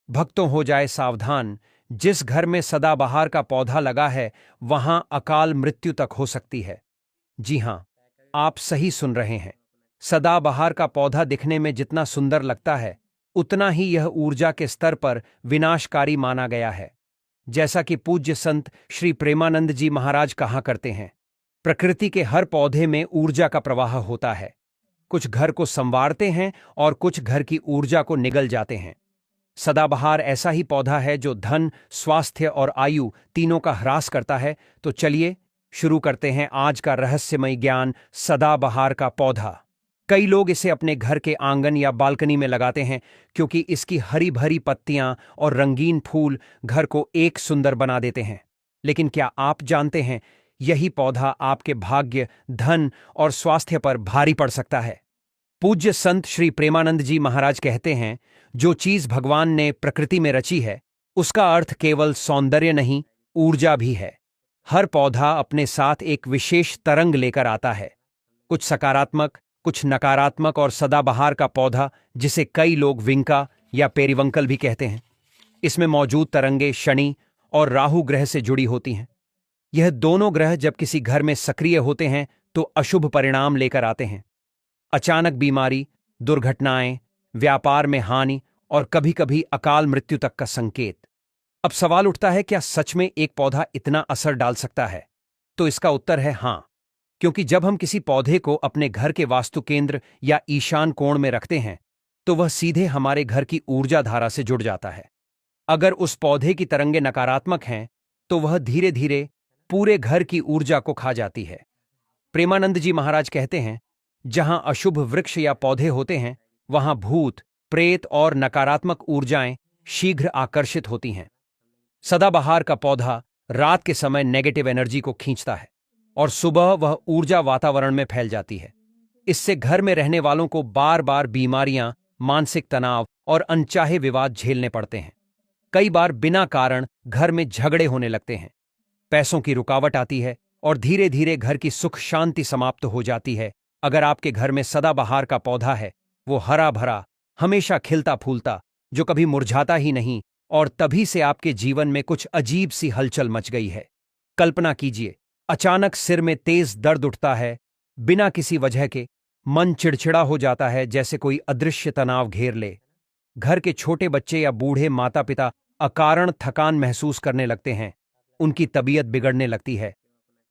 भक्तों हो जाए सावधान, जिस घर में सदाबहार का पौधा लगा है वहां अकाल मृत्यु तक हो सकती है। जी हां, आप सही सुन रहे हैं। सदाबहार का पौधा दिखने में जितना सुंदर लगता है, उतना ही यह ऊर्जा के स्तर पर विनाशकारी माना गया है। जैसा कि पूज्य संत श्री प्रेमानंद जी महाराज कहा करते हैं, प्रकृति के हर पौधे में ऊर्जा का प्रवाह होता है। कुछ घर को संवारते हैं और कुछ घर की ऊर्जा को निगल जाते हैं। सदाबहार ऐसा ही पौधा है जो धन, स्वास्थ्य और आयु तीनों का ह्रास करता है। तो चलिए शुरू करते हैं आज का रहस्यमय ज्ञान, सदाबहार का पौधा। कई लोग इसे अपने घर के आंगन या बालकनी में लगाते हैं क्योंकि इसकी हरी भरी पत्तियां और रंगीन फूल घर को एक सुंदर बना देते हैं। लेकिन क्या आप जानते हैं, यही पौधा आपके भाग्य, धन और स्वास्थ्य पर भारी पड़ सकता है। पूज्य संत श्री प्रेमानंद जी महाराज कहते हैं, जो चीज भगवान ने प्रकृति में रची है उसका अर्थ केवल सौंदर्य नहीं, ऊर्जा भी है। हर पौधा अपने साथ एक विशेष तरंग लेकर आता है, कुछ सकारात्मक, कुछ नकारात्मक। और सदाबहार का पौधा, जिसे कई लोग विंका या पेरिवंकल भी कहते हैं, इसमें मौजूद तरंगे शनि और राहु ग्रह से जुड़ी होती हैं। यह दोनों ग्रह जब किसी घर में सक्रिय होते हैं तो अशुभ परिणाम लेकर आते हैं। अचानक बीमारी, दुर्घटनाएं, व्यापार में हानि और कभी-कभी अकाल मृत्यु तक का संकेत। अब सवाल उठता है, क्या सच में एक पौधा इतना असर डाल सकता है? तो इसका उत्तर है हां, क्योंकि जब हम किसी पौधे को अपने घर के वास्तु केंद्र या ईशान कोण में रखते हैं तो वह सीधे हमारे घर की ऊर्जा धारा से जुड़ जाता है। अगर उस पौधे की तरंगे नकारात्मक हैं तो वह धीरे धीरे पूरे घर की ऊर्जा को खा जाती है। प्रेमानंद जी महाराज कहते हैं, जहां अशुभ वृक्ष या पौधे होते हैं वहां भूत, प्रेत और नकारात्मक ऊर्जाएं शीघ्र आकर्षित होती हैं। सदाबहार का पौधा रात के समय नेगेटिव एनर्जी को खींचता है और सुबह वह ऊर्जा वातावरण में फैल जाती है। इससे घर में रहने वालों को बार बार बीमारियां, मानसिक तनाव और अनचाहे विवाद झेलने पड़ते हैं। कई बार बिना कारण घर में झगड़े होने लगते हैं, पैसों की रुकावट आती है और धीरे धीरे घर की सुख शांति समाप्त हो जाती है। अगर आपके घर में सदाबहार का पौधा है, वो हरा भरा, हमेशा खिलता फूलता, जो कभी मुरझाता ही नहीं, और तभी से आपके जीवन में कुछ अजीब सी हलचल मच गई है। कल्पना कीजिए, अचानक सिर में तेज दर्द उठता है, बिना किसी वजह के मन चिड़चिड़ा हो जाता है, जैसे कोई अदृश्य तनाव घेर ले। घर के छोटे बच्चे या बूढ़े माता पिता अकारण थकान महसूस करने लगते हैं, उनकी तबीयत बिगड़ने लगती है।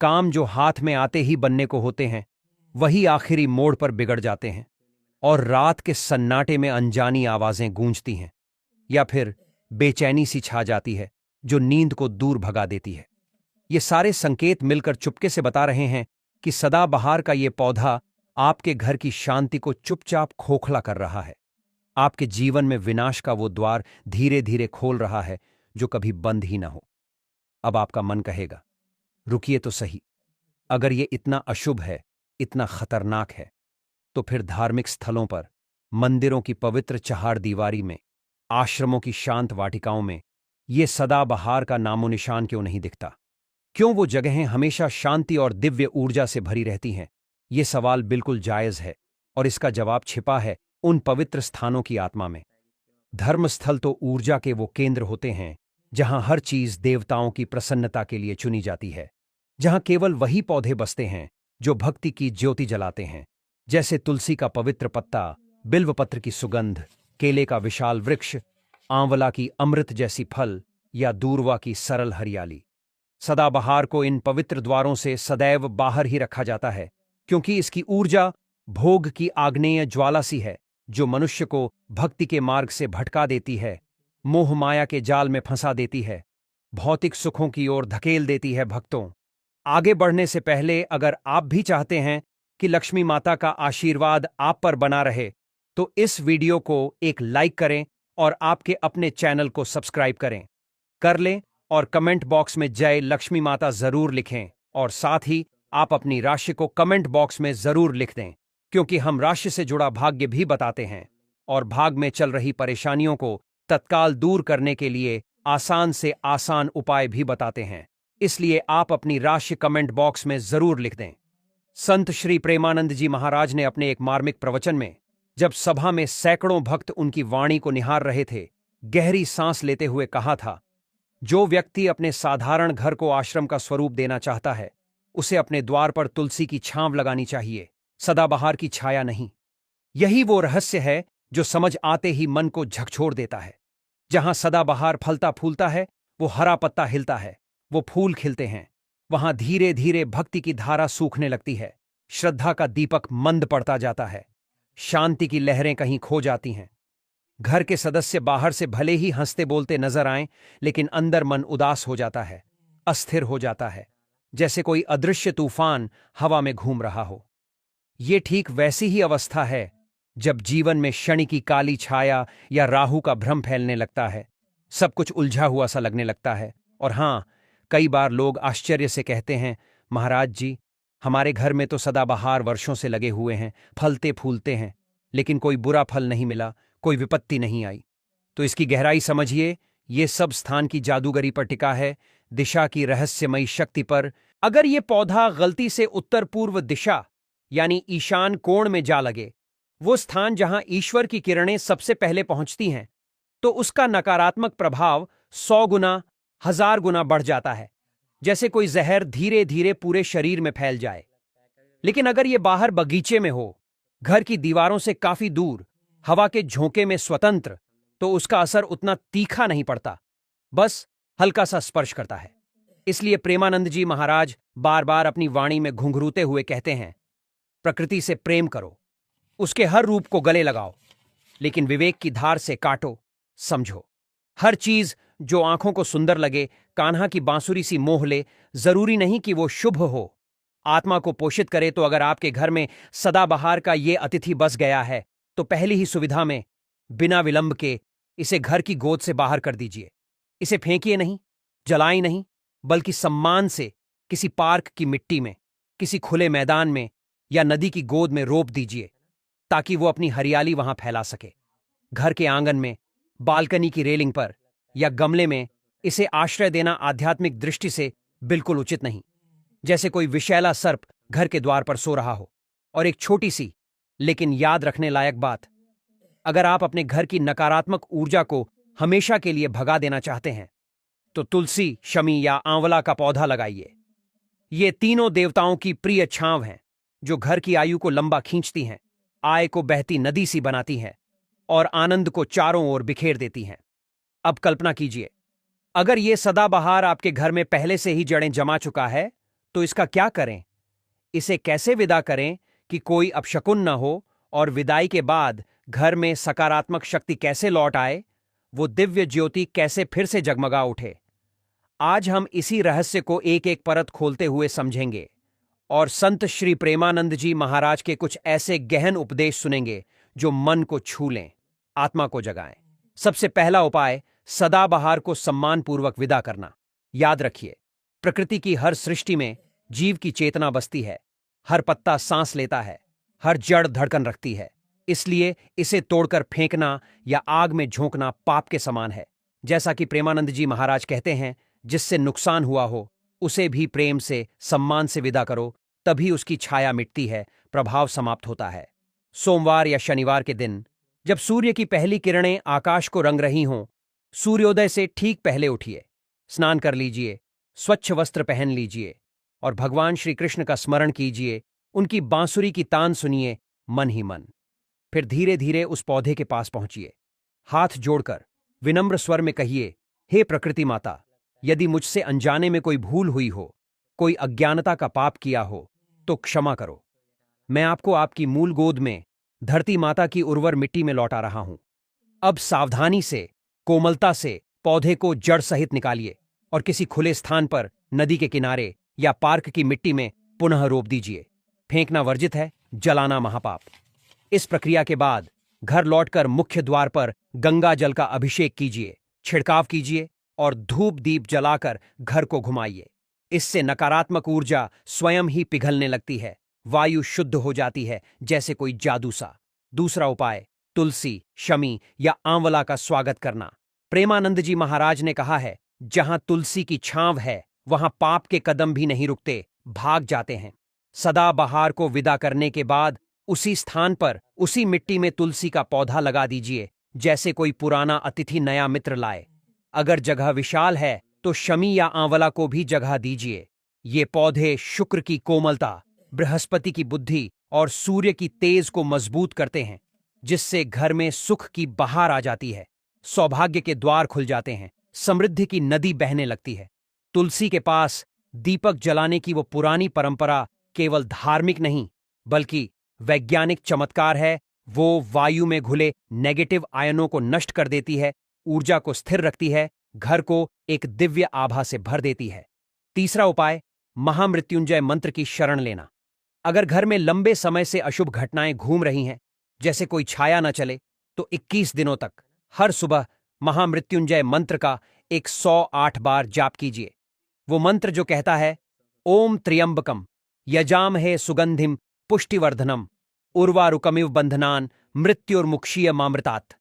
काम जो हाथ में आते ही बनने को होते हैं वही आखिरी मोड़ पर बिगड़ जाते हैं, और रात के सन्नाटे में अनजानी आवाजें गूंजती हैं, या फिर बेचैनी सी छा जाती है जो नींद को दूर भगा देती है। ये सारे संकेत मिलकर चुपके से बता रहे हैं कि सदाबहार का ये पौधा आपके घर की शांति को चुपचाप खोखला कर रहा है। आपके जीवन में विनाश का वो द्वार धीरे धीरे खोल रहा है जो कभी बंद ही ना हो। अब आपका मन कहेगा, रुकिए तो सही, अगर ये इतना अशुभ है, इतना खतरनाक है, तो फिर धार्मिक स्थलों पर, मंदिरों की पवित्र चहारदीवारी में, आश्रमों की शांत वाटिकाओं में ये सदाबहार का नामो निशान क्यों नहीं दिखता? क्यों वो जगहें हमेशा शांति और दिव्य ऊर्जा से भरी रहती हैं? ये सवाल बिल्कुल जायज है और इसका जवाब छिपा है उन पवित्र स्थानों की आत्मा में। धर्मस्थल तो ऊर्जा के वो केंद्र होते हैं जहां हर चीज देवताओं की प्रसन्नता के लिए चुनी जाती है, जहां केवल वही पौधे बसते हैं जो भक्ति की ज्योति जलाते हैं, जैसे तुलसी का पवित्र पत्ता, बिल्वपत्र की सुगंध, केले का विशाल वृक्ष, आंवला की अमृत जैसी फल या दूर्वा की सरल हरियाली। सदाबहार को इन पवित्र द्वारों से सदैव बाहर ही रखा जाता है, क्योंकि इसकी ऊर्जा भोग की आग्नेय ज्वाला सी है जो मनुष्य को भक्ति के मार्ग से भटका देती है, मोह माया के जाल में फंसा देती है, भौतिक सुखों की ओर धकेल देती है। भक्तों, आगे बढ़ने से पहले अगर आप भी चाहते हैं कि लक्ष्मी माता का आशीर्वाद आप पर बना रहे, तो इस वीडियो को एक लाइक करें और आपके अपने चैनल को सब्सक्राइब कर लें और कमेंट बॉक्स में जय लक्ष्मी माता जरूर लिखें। और साथ ही आप अपनी राशि को कमेंट बॉक्स में जरूर लिख दें, क्योंकि हम राशि से जुड़ा भाग्य भी बताते हैं और भाग में चल रही परेशानियों को तत्काल दूर करने के लिए आसान से आसान उपाय भी बताते हैं। इसलिए आप अपनी राशि कमेंट बॉक्स में जरूर लिख दें। संत श्री प्रेमानंद जी महाराज ने अपने एक मार्मिक प्रवचन में, जब सभा में सैकड़ों भक्त उनकी वाणी को निहार रहे थे, गहरी सांस लेते हुए कहा था, जो व्यक्ति अपने साधारण घर को आश्रम का स्वरूप देना चाहता है, उसे अपने द्वार पर तुलसी की छांव लगानी चाहिए, सदाबहार की छाया नहीं। यही वो रहस्य है जो समझ आते ही मन को झकझोर देता है। जहां सदाबहार फलता फूलता है, वो हरा पत्ता हिलता है, वो फूल खिलते हैं। वहां धीरे धीरे भक्ति की धारा सूखने लगती है, श्रद्धा का दीपक मंद पड़ता जाता है, शांति की लहरें कहीं खो जाती हैं। घर के सदस्य बाहर से भले ही हंसते बोलते नजर आएं, लेकिन अंदर मन उदास हो जाता है, अस्थिर हो जाता है, जैसे कोई अदृश्य तूफान हवा में घूम रहा हो। ये ठीक वैसी ही अवस्था है जब जीवन में शनि की काली छाया या राहु का भ्रम फैलने लगता है। सब कुछ उलझा हुआ सा लगने लगता है। और हाँ, कई बार लोग आश्चर्य से कहते हैं, महाराज जी, हमारे घर में तो सदाबहार वर्षों से लगे हुए हैं, फलते फूलते हैं, लेकिन कोई बुरा फल नहीं मिला, कोई विपत्ति नहीं आई। तो इसकी गहराई समझिए, ये सब स्थान की जादूगरी पर टिका है, दिशा की रहस्यमयी शक्ति पर। अगर ये पौधा गलती से उत्तर पूर्व दिशा यानी ईशान कोण में जा लगे, वो स्थान जहां ईश्वर की किरणें सबसे पहले पहुंचती हैं, तो उसका नकारात्मक प्रभाव 100 गुना, 1000 गुना बढ़ जाता है, जैसे कोई जहर धीरे धीरे पूरे शरीर में फैल जाए। लेकिन अगर ये बाहर बगीचे में हो, घर की दीवारों से काफी दूर, हवा के झोंके में स्वतंत्र, तो उसका असर उतना तीखा नहीं पड़ता, बस हल्का सा स्पर्श करता है। इसलिए प्रेमानंद जी महाराज बार बार अपनी वाणी में घुंघरूते हुए कहते हैं, प्रकृति से प्रेम करो, उसके हर रूप को गले लगाओ, लेकिन विवेक की धार से काटो, समझो। हर चीज जो आंखों को सुंदर लगे, कान्हा की बांसुरी सी मोह ले, जरूरी नहीं कि वो शुभ हो, आत्मा को पोषित करे। तो अगर आपके घर में सदाबहार का ये अतिथि बस गया है, तो पहली ही सुविधा में बिना विलंब के इसे घर की गोद से बाहर कर दीजिए। इसे फेंकिए नहीं, जलाएं नहीं, बल्कि सम्मान से किसी पार्क की मिट्टी में, किसी खुले मैदान में या नदी की गोद में रोप दीजिए, ताकि वो अपनी हरियाली वहां फैला सके। घर के आंगन में, बालकनी की रेलिंग पर या गमले में इसे आश्रय देना आध्यात्मिक दृष्टि से बिल्कुल उचित नहीं। जैसे कोई विषैला सर्प घर के द्वार पर सो रहा हो। और एक छोटी सी लेकिन याद रखने लायक बात, अगर आप अपने घर की नकारात्मक ऊर्जा को हमेशा के लिए भगा देना चाहते हैं, तो तुलसी, शमी या आंवला का पौधा लगाइए। ये तीनों देवताओं की प्रिय छांव हैं, जो घर की आयु को लंबा खींचती हैं, आय को बहती नदी सी बनाती हैं और आनंद को चारों ओर बिखेर देती हैं। अब कल्पना कीजिए, अगर ये सदाबहार आपके घर में पहले से ही जड़ें जमा चुका है, तो इसका क्या करें? इसे कैसे विदा करें कि कोई अपशकुन न हो, और विदाई के बाद घर में सकारात्मक शक्ति कैसे लौट आए, वो दिव्य ज्योति कैसे फिर से जगमगा उठे? आज हम इसी रहस्य को एक एक परत खोलते हुए समझेंगे और संत श्री प्रेमानंद जी महाराज के कुछ ऐसे गहन उपदेश सुनेंगे जो मन को छू लें, आत्मा को जगाएं। सबसे पहला उपाय, सदाबहार को सम्मानपूर्वक विदा करना। याद रखिए, प्रकृति की हर सृष्टि में जीव की चेतना बसती है, हर पत्ता सांस लेता है, हर जड़ धड़कन रखती है। इसलिए इसे तोड़कर फेंकना या आग में झोंकना पाप के समान है। जैसा कि प्रेमानंद जी महाराज कहते हैं, जिससे नुकसान हुआ हो उसे भी प्रेम से, सम्मान से विदा करो, तभी उसकी छाया मिटती है, प्रभाव समाप्त होता है। सोमवार या शनिवार के दिन, जब सूर्य की पहली किरणें आकाश को रंग रही हों, सूर्योदय से ठीक पहले उठिए, स्नान कर लीजिए, स्वच्छ वस्त्र पहन लीजिए और भगवान श्री कृष्ण का स्मरण कीजिए, उनकी बांसुरी की तान सुनिए मन ही मन। फिर धीरे धीरे उस पौधे के पास पहुंचिए, हाथ जोड़कर विनम्र स्वर में कहिए, हे प्रकृति माता, यदि मुझसे अनजाने में कोई भूल हुई हो, कोई अज्ञानता का पाप किया हो, तो क्षमा करो। मैं आपको आपकी मूल गोद में, धरती माता की उर्वर मिट्टी में लौटा रहा हूं। अब सावधानी से, कोमलता से पौधे को जड़ सहित निकालिए और किसी खुले स्थान पर, नदी के किनारे या पार्क की मिट्टी में पुनः रोप दीजिए। फेंकना वर्जित है, जलाना महापाप। इस प्रक्रिया के बाद घर लौटकर मुख्य द्वार पर गंगा जल का अभिषेक कीजिए, छिड़काव कीजिए और धूप दीप जलाकर घर को घुमाइए। इससे नकारात्मक ऊर्जा स्वयं ही पिघलने लगती है, वायु शुद्ध हो जाती है, जैसे कोई जादू सा। दूसरा उपाय, तुलसी, शमी या आंवला का स्वागत करना। प्रेमानंद जी महाराज ने कहा है, जहां तुलसी की छांव है, वहां पाप के कदम भी नहीं रुकते, भाग जाते हैं। सदाबहार को विदा करने के बाद उसी स्थान पर, उसी मिट्टी में तुलसी का पौधा लगा दीजिए, जैसे कोई पुराना अतिथि नया मित्र लाए। अगर जगह विशाल है तो शमी या आंवला को भी जगह दीजिए। ये पौधे शुक्र की कोमलता, बृहस्पति की बुद्धि और सूर्य की तेज को मजबूत करते हैं, जिससे घर में सुख की बहार आ जाती है, सौभाग्य के द्वार खुल जाते हैं, समृद्धि की नदी बहने लगती है। तुलसी के पास दीपक जलाने की वो पुरानी परंपरा केवल धार्मिक नहीं बल्कि वैज्ञानिक चमत्कार है। वो वायु में घुले नेगेटिव आयनों को नष्ट कर देती है, ऊर्जा को स्थिर रखती है, घर को एक दिव्य आभा से भर देती है। तीसरा उपाय, महामृत्युंजय मंत्र की शरण लेना। अगर घर में लंबे समय से अशुभ घटनाएं घूम रही हैं, जैसे कोई छाया न चले, तो 21 दिनों तक हर सुबह महामृत्युंजय मंत्र का 108 बार जाप कीजिए। वो मंत्र जो कहता है, ओम त्र्यंबकम यजामहे सुगंधिम पुष्टिवर्धनम उर्वारुकमिव बंधनान मृत्युर्मुक्षीय मामृतात्।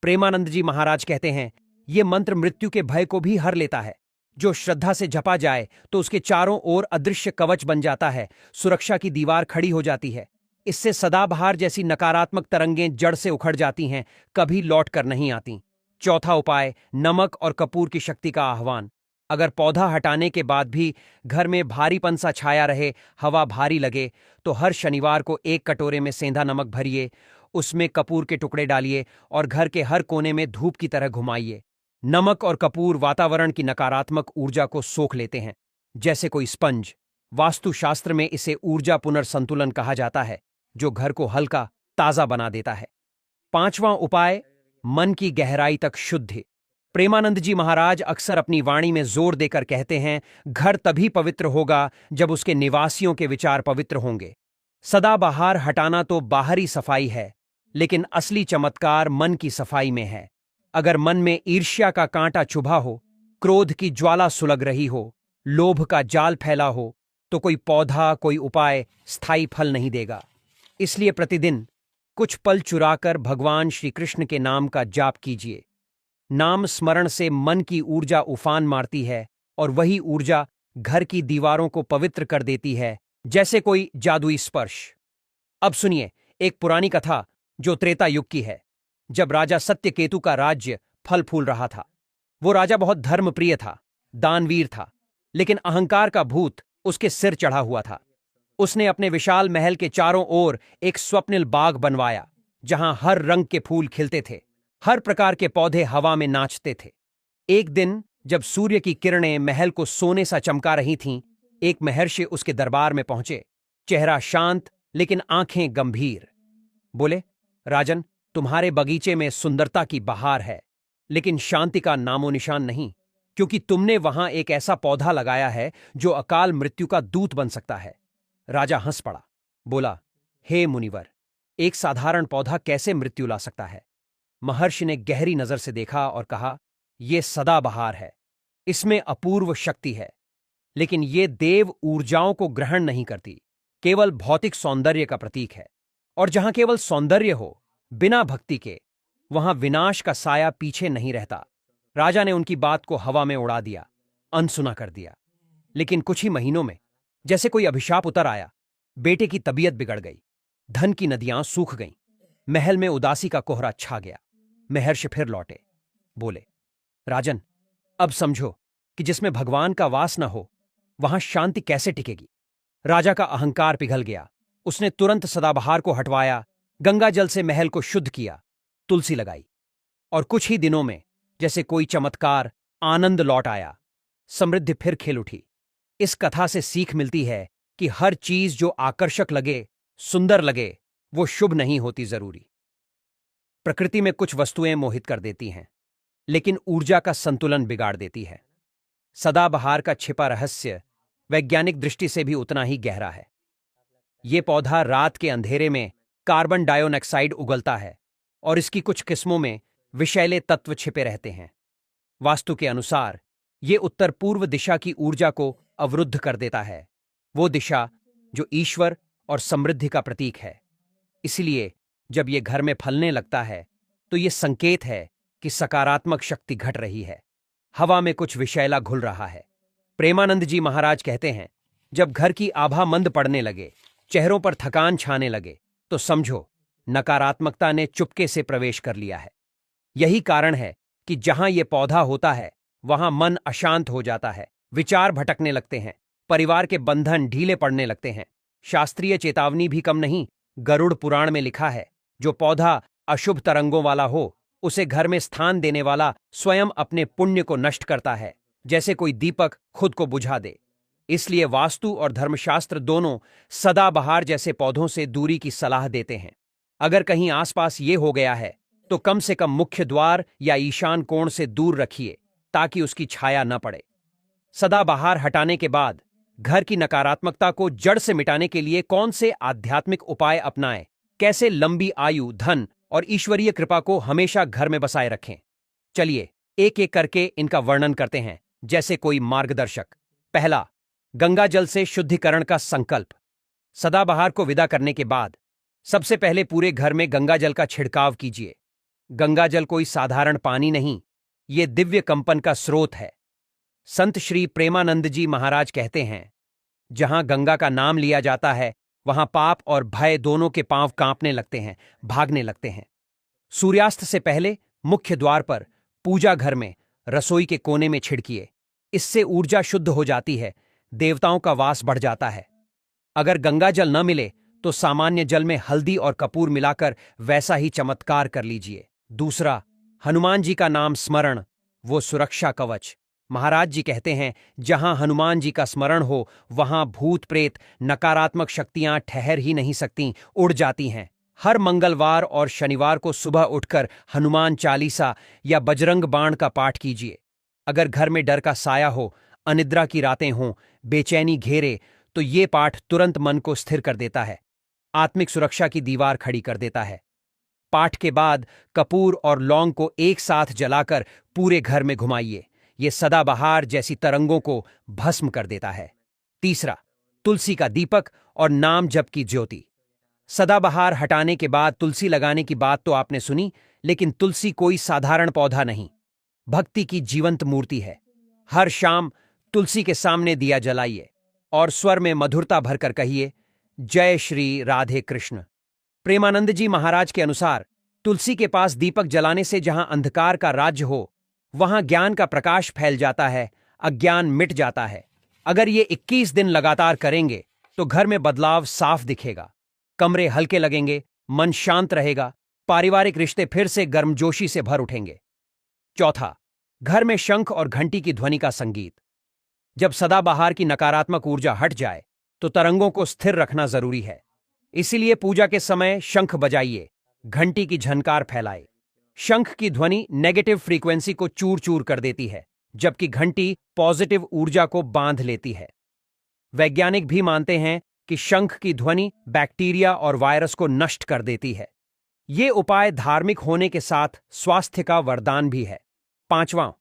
प्रेमानंद जी महाराज कहते हैं, ये मंत्र मृत्यु के भय को भी हर लेता है। जो श्रद्धा से जपा जाए तो उसके चारों ओर अदृश्य कवच बन जाता है, सुरक्षा की दीवार खड़ी हो जाती है। इससे सदाबहार जैसी नकारात्मक तरंगें जड़ से उखड़ जाती हैं, कभी लौट कर नहीं आती। चौथा उपाय, नमक और कपूर की शक्ति का आह्वान। अगर पौधा हटाने के बाद भी घर में भारीपन सा छाया रहे, हवा भारी लगे, तो हर शनिवार को एक कटोरे में सेंधा नमक भरिए, उसमें कपूर के टुकड़े डालिए और घर के हर कोने में धूप की तरह घुमाइए। नमक और कपूर वातावरण की नकारात्मक ऊर्जा को सोख लेते हैं, जैसे कोई स्पंज। वास्तुशास्त्र में इसे ऊर्जा पुनर्संतुलन कहा जाता है, जो घर को हल्का ताजा बना देता है। पांचवां उपाय, मन की गहराई तक शुद्धि। प्रेमानंद जी महाराज अक्सर अपनी वाणी में जोर देकर कहते हैं, घर तभी पवित्र होगा जब उसके निवासियों के विचार पवित्र होंगे। सदाबहार हटाना तो बाहरी सफाई है, लेकिन असली चमत्कार मन की सफाई में है। अगर मन में ईर्ष्या का कांटा चुभा हो, क्रोध की ज्वाला सुलग रही हो, लोभ का जाल फैला हो, तो कोई पौधा, कोई उपाय स्थायी फल नहीं देगा। इसलिए प्रतिदिन कुछ पल चुराकर भगवान श्री कृष्ण के नाम का जाप कीजिए। नाम स्मरण से मन की ऊर्जा उफान मारती है और वही ऊर्जा घर की दीवारों को पवित्र कर देती है, जैसे कोई जादुई स्पर्श। अब सुनिए एक पुरानी कथा जो त्रेता युग की है, जब राजा सत्यकेतु का राज्य फल फूल रहा था। वो राजा बहुत धर्मप्रिय था, दानवीर था, लेकिन अहंकार का भूत उसके सिर चढ़ा हुआ था। उसने अपने विशाल महल के चारों ओर एक स्वप्निल बाग बनवाया, जहां हर रंग के फूल खिलते थे, हर प्रकार के पौधे हवा में नाचते थे। एक दिन जब सूर्य की किरणें महल को सोने सा चमका रही थीं, एक महर्षि उसके दरबार में पहुंचे। चेहरा शांत लेकिन आंखें गंभीर। बोले, राजन, तुम्हारे बगीचे में सुंदरता की बहार है, लेकिन शांति का नामो निशान नहीं, क्योंकि तुमने वहां एक ऐसा पौधा लगाया है जो अकाल मृत्यु का दूत बन सकता है। राजा हंस पड़ा, बोला, हे मुनिवर, एक साधारण पौधा कैसे मृत्यु ला सकता है? महर्षि ने गहरी नजर से देखा और कहा, यह सदाबहार है, इसमें अपूर्व शक्ति है, लेकिन ये देव ऊर्जाओं को ग्रहण नहीं करती, केवल भौतिक सौंदर्य का प्रतीक है। और जहां केवल सौंदर्य हो, बिना भक्ति के, वहां विनाश का साया पीछे नहीं रहता। राजा ने उनकी बात को हवा में उड़ा दिया, अनसुना कर दिया। लेकिन कुछ ही महीनों में जैसे कोई अभिशाप उतर आया। बेटे की तबीयत बिगड़ गई, धन की नदियां सूख गईं, महल में उदासी का कोहरा छा गया। महर्षि फिर लौटे, बोले, राजन, अब समझो कि जिसमें भगवान का वास न हो, वहां शांति कैसे टिकेगी? राजा का अहंकार पिघल गया। उसने तुरंत सदाबहार को हटवाया, गंगा जल से महल को शुद्ध किया, तुलसी लगाई, और कुछ ही दिनों में जैसे कोई चमत्कार, आनंद लौट आया, समृद्धि फिर खिल उठी। इस कथा से सीख मिलती है कि हर चीज जो आकर्षक लगे, सुंदर लगे, वो शुभ नहीं होती जरूरी। प्रकृति में कुछ वस्तुएं मोहित कर देती हैं, लेकिन ऊर्जा का संतुलन बिगाड़ देती है। सदाबहार का छिपा रहस्य वैज्ञानिक दृष्टि से भी उतना ही गहरा है। ये पौधा रात के अंधेरे में कार्बन डाइऑक्साइड उगलता है और इसकी कुछ किस्मों में विषैले तत्व छिपे रहते हैं। वास्तु के अनुसार ये उत्तर पूर्व दिशा की ऊर्जा को अवरुद्ध कर देता है, वो दिशा जो ईश्वर और समृद्धि का प्रतीक है। इसलिए जब ये घर में फलने लगता है तो ये संकेत है कि सकारात्मक शक्ति घट रही है, हवा में कुछ विषैला घुल रहा है। प्रेमानंद जी महाराज कहते हैं, जब घर की आभा मंद पड़ने लगे, चेहरों पर थकान छाने लगे, तो समझो नकारात्मकता ने चुपके से प्रवेश कर लिया है। यही कारण है कि जहां ये पौधा होता है वहां मन अशांत हो जाता है, विचार भटकने लगते हैं, परिवार के बंधन ढीले पड़ने लगते हैं। शास्त्रीय चेतावनी भी कम नहीं। गरुड़ पुराण में लिखा है, जो पौधा अशुभ तरंगों वाला हो उसे घर में स्थान देने वाला स्वयं अपने पुण्य को नष्ट करता है, जैसे कोई दीपक खुद को बुझा दे। इसलिए वास्तु और धर्मशास्त्र दोनों सदाबहार जैसे पौधों से दूरी की सलाह देते हैं। अगर कहीं आसपास ये हो गया है तो कम से कम मुख्य द्वार या ईशान कोण से दूर रखिए, ताकि उसकी छाया न पड़े। सदाबहार हटाने के बाद घर की नकारात्मकता को जड़ से मिटाने के लिए कौन से आध्यात्मिक उपाय अपनाएं, कैसे लंबी आयु, धन और ईश्वरीय कृपा को हमेशा घर में बसाए रखें। चलिए एक एक करके इनका वर्णन करते हैं, जैसे कोई मार्गदर्शक। पहला, गंगा जल से शुद्धिकरण का संकल्प। सदाबहार को विदा करने के बाद सबसे पहले पूरे घर में गंगा जल का छिड़काव कीजिए। गंगा जल कोई साधारण पानी नहीं, ये दिव्य कंपन का स्रोत है। संत श्री प्रेमानंद जी महाराज कहते हैं, जहां गंगा का नाम लिया जाता है वहां पाप और भय दोनों के पांव कांपने लगते हैं, भागने लगते हैं। सूर्यास्त से पहले मुख्य द्वार पर, पूजा घर में, रसोई के कोने में छिड़किए। इससे ऊर्जा शुद्ध हो जाती है, देवताओं का वास बढ़ जाता है। अगर गंगा जल न मिले तो सामान्य जल में हल्दी और कपूर मिलाकर वैसा ही चमत्कार कर लीजिए। दूसरा, हनुमान जी का नाम स्मरण, वो सुरक्षा कवच। महाराज जी कहते हैं, जहां हनुमान जी का स्मरण हो वहां भूत प्रेत, नकारात्मक शक्तियां ठहर ही नहीं सकती, उड़ जाती हैं। हर मंगलवार और शनिवार को सुबह उठकर हनुमान चालीसा या बजरंग बाण का पाठ कीजिए। अगर घर में डर का साया हो, अनिद्रा की रातें हों, बेचैनी घेरे, तो ये पाठ तुरंत मन को स्थिर कर देता है, आत्मिक सुरक्षा की दीवार खड़ी कर देता है। पाठ के बाद कपूर और लौंग को एक साथ जलाकर पूरे घर में घुमाइए। ये सदाबहार जैसी तरंगों को भस्म कर देता है। तीसरा, तुलसी का दीपक और नाम जप की ज्योति। सदाबहार हटाने के बाद तुलसी लगाने की बात तो आपने सुनी, लेकिन तुलसी कोई साधारण पौधा नहीं, भक्ति की जीवंत मूर्ति है। हर शाम तुलसी के सामने दिया जलाइए और स्वर में मधुरता भरकर कहिए, जय श्री राधे कृष्ण। प्रेमानंद जी महाराज के अनुसार तुलसी के पास दीपक जलाने से जहां अंधकार का राज्य हो वहां ज्ञान का प्रकाश फैल जाता है, अज्ञान मिट जाता है। अगर ये 21 दिन लगातार करेंगे तो घर में बदलाव साफ दिखेगा, कमरे हल्के लगेंगे, मन शांत रहेगा, पारिवारिक रिश्ते फिर से गर्मजोशी से भर उठेंगे। चौथा, घर में शंख और घंटी की ध्वनि का संगीत। जब सदाबहार की नकारात्मक ऊर्जा हट जाए तो तरंगों को स्थिर रखना जरूरी है। इसीलिए पूजा के समय शंख बजाइए, घंटी की झनकार फैलाए। शंख की ध्वनि नेगेटिव फ्रीक्वेंसी को चूर चूर कर देती है, जबकि घंटी पॉजिटिव ऊर्जा को बांध लेती है। वैज्ञानिक भी मानते हैं कि शंख की ध्वनि बैक्टीरिया और वायरस को नष्ट कर देती है। ये उपाय धार्मिक होने के साथ स्वास्थ्य का वरदान भी है। पांचवां,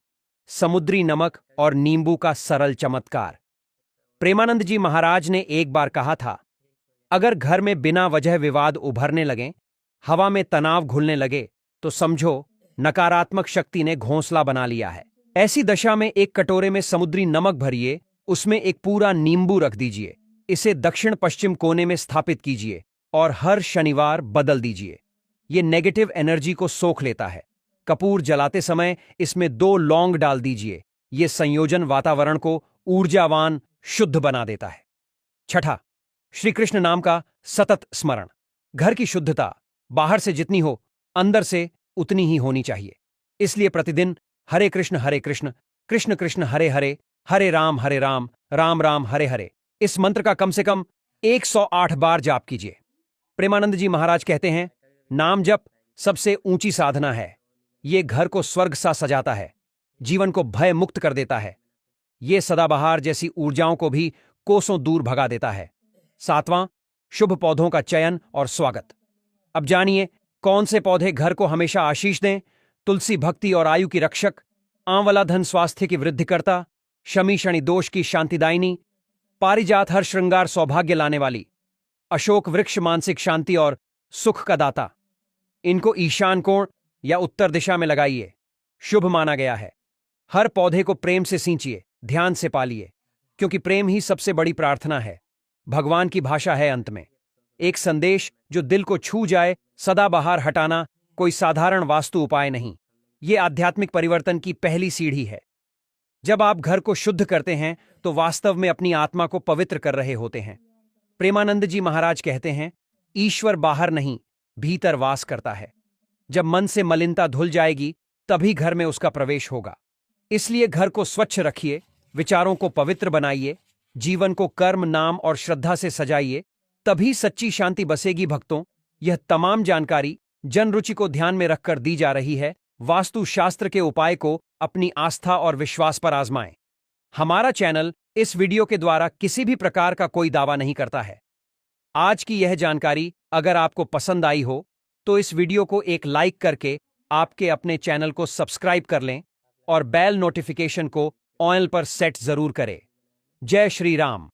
समुद्री नमक और नींबू का सरल चमत्कार। प्रेमानंद जी महाराज ने एक बार कहा था, अगर घर में बिना वजह विवाद उभरने लगें, हवा में तनाव घुलने लगे, तो समझो नकारात्मक शक्ति ने घोंसला बना लिया है। ऐसी दशा में एक कटोरे में समुद्री नमक भरिए, उसमें एक पूरा नींबू रख दीजिए, इसे दक्षिण पश्चिम कोने में स्थापित कीजिए और हर शनिवार बदल दीजिए। ये नेगेटिव एनर्जी को सोख लेता है। कपूर जलाते समय इसमें 2 लौंग डाल दीजिए। ये संयोजन वातावरण को ऊर्जावान, शुद्ध बना देता है। छठा, श्री कृष्ण नाम का सतत स्मरण। घर की शुद्धता बाहर से जितनी हो, अंदर से उतनी ही होनी चाहिए। इसलिए प्रतिदिन हरे कृष्ण कृष्ण कृष्ण हरे हरे, हरे राम राम राम हरे हरे, इस मंत्र का कम से कम 108 बार जाप कीजिए। प्रेमानंद जी महाराज कहते हैं, नाम जप सबसे ऊंची साधना है। ये घर को स्वर्ग सा सजाता है, जीवन को भय मुक्त कर देता है। ये सदाबहार जैसी ऊर्जाओं को भी कोसों दूर भगा देता है। सातवां, शुभ पौधों का चयन और स्वागत। अब जानिए कौन से पौधे घर को हमेशा आशीष दें। तुलसी भक्ति और आयु की रक्षक, आंवला धन स्वास्थ्य की वृद्धिकर्ता, शमी शनि दोष की शांतिदायिनी, पारिजात हर श्रृंगार सौभाग्य लाने वाली, अशोक वृक्ष मानसिक शांति और सुख का दाता। इनको ईशान कोण या उत्तर दिशा में लगाइए, शुभ माना गया है। हर पौधे को प्रेम से सींचिए, ध्यान से पालिए, क्योंकि प्रेम ही सबसे बड़ी प्रार्थना है, भगवान की भाषा है। अंत में एक संदेश जो दिल को छू जाए, सदाबहार हटाना कोई साधारण वास्तु उपाय नहीं, ये आध्यात्मिक परिवर्तन की पहली सीढ़ी है। जब आप घर को शुद्ध करते हैं तो वास्तव में अपनी आत्मा को पवित्र कर रहे होते हैं। प्रेमानंद जी महाराज कहते हैं, ईश्वर बाहर नहीं, भीतर वास करता है। जब मन से मलिनता धुल जाएगी तभी घर में उसका प्रवेश होगा। इसलिए घर को स्वच्छ रखिए, विचारों को पवित्र बनाइए, जीवन को कर्म, नाम और श्रद्धा से सजाइए, तभी सच्ची शांति बसेगी। भक्तों, यह तमाम जानकारी जन रुचि को ध्यान में रखकर दी जा रही है। वास्तु शास्त्र के उपाय को अपनी आस्था और विश्वास पर आजमाएं। हमारा चैनल इस वीडियो के द्वारा किसी भी प्रकार का कोई दावा नहीं करता है। आज की यह जानकारी अगर आपको पसंद आई हो तो इस वीडियो को एक लाइक करके आपके अपने चैनल को सब्सक्राइब कर लें और बेल नोटिफिकेशन को ऑल पर सेट जरूर करें। जय श्री राम।